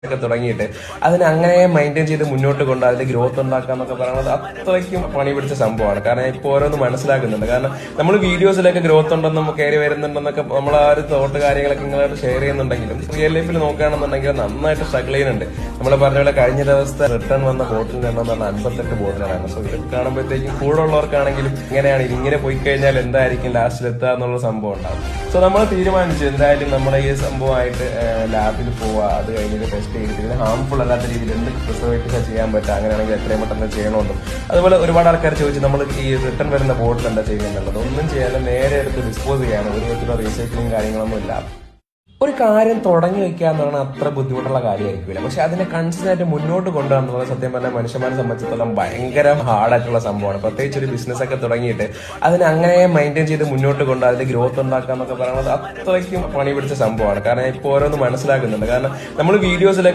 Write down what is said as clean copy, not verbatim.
ഒക്കെ തുടങ്ങിയിട്ട് അതിനെ അങ്ങനെ മെയിൻറ്റെയിൻ ചെയ്ത് മുന്നോട്ട് കൊണ്ട് അതിന്റെ ഗ്രോത്ത് ഉണ്ടാക്കുക എന്നൊക്കെ പറയുന്നത് അത്രയ്ക്കും പണി പിടിച്ച സംഭവമാണ്. കാരണം ഇപ്പോൾ ഓരോന്ന് മനസ്സിലാക്കുന്നുണ്ട്. കാരണം നമ്മൾ വീഡിയോസിലൊക്കെ ഗ്രോത്ത് ഉണ്ടെന്നും കയറി വരുന്നുണ്ടെന്നൊക്കെ നമ്മൾ ആ ഒരു തോട്ട് കാര്യങ്ങളൊക്കെ നിങ്ങളായിട്ട് ഷെയർ ചെയ്യുന്നുണ്ടെങ്കിലും റിയൽ ലൈഫിൽ നോക്കുകയാണെന്നുണ്ടെങ്കിൽ നന്നായിട്ട് സ്ട്രഗിൾ ചെയ്യുന്നുണ്ട്. നമ്മൾ പറഞ്ഞ പോലെ കഴിഞ്ഞ ദിവസത്തെ റിട്ടേൺ വന്ന ബോട്ടിലിന്റെ എണ്ണം എന്ന് പറഞ്ഞാൽ 58 ബോട്ടിലാണ്. സോ ഇത് കാണുമ്പോഴത്തേക്കും കൂടെ ഉള്ളവർക്കാണെങ്കിലും ഇങ്ങനെയാണ് ഇങ്ങനെ പോയി കഴിഞ്ഞാൽ എന്തായിരിക്കും ലാസ്റ്റിൽ എത്തുക എന്നുള്ള സംഭവം ഉണ്ടാവും. സോ നമ്മൾ തീരുമാനിച്ചു എന്തായാലും നമ്മുടെ ഈ സംഭവമായിട്ട് ലാബിൽ പോവുക, അത് കഴിഞ്ഞിട്ട് ടെസ്റ്റ് ചെയ്തിട്ട് ഇതിന് ഹാംഫുൾ അല്ലാത്ത രീതിയിൽ എന്ത് പ്രിസർവേറ്റീവ്സ് ചെയ്യാൻ പറ്റുക, അങ്ങനെയാണെങ്കിൽ എത്രയും പെട്ടെന്ന് ചെയ്യണമെന്നും. അതുപോലെ ഒരുപാട് ആൾക്കാർ ചോദിച്ചു നമ്മൾ ഈ റിട്ടേൺ വരുന്ന ബോട്ടിൽ എന്താ ചെയ്യുന്നുള്ളത്. ഒന്നും ചെയ്യാതെ നേരെ എടുത്ത് ഡിസ്പോസ് ചെയ്യാണ്. ഒരു വിധത്തിലുള്ള റീസൈക്ലിംഗ് കാര്യങ്ങളൊന്നും ഇല്ല. ഒരു കാര്യം തുടങ്ങി വെക്കുക എന്ന് പറഞ്ഞാൽ അത്ര ബുദ്ധിമുട്ടുള്ള കാര്യമായിരിക്കില്ല. പക്ഷെ അതിനെ കൺസിസ്റ്റന്റ് ആയിട്ട് മുന്നോട്ട് കൊണ്ടുപോകുന്നത് സത്യം പറഞ്ഞാൽ മനുഷ്യന്മാരെ സംബന്ധിച്ചിടത്തോളം ഭയങ്കര ഹാർഡായിട്ടുള്ള സംഭവമാണ്. പ്രത്യേകിച്ച് ഒരു ബിസിനസ് ഒക്കെ തുടങ്ങിയിട്ട് അതിനെ അങ്ങനെ മെയിൻറ്റെയിൻ ചെയ്ത് മുന്നോട്ട് കൊണ്ട് അതിന്റെ ഗ്രോത്ത് ഉണ്ടാക്കുക എന്നൊക്കെ പറയുന്നത് അത്രയ്ക്കും പണി പിടിച്ച സംഭവമാണ്. കാരണം ഇപ്പോൾ ഓരോന്ന് മനസ്സിലാക്കുന്നുണ്ട്. കാരണം നമ്മൾ വീഡിയോസിലൊക്കെ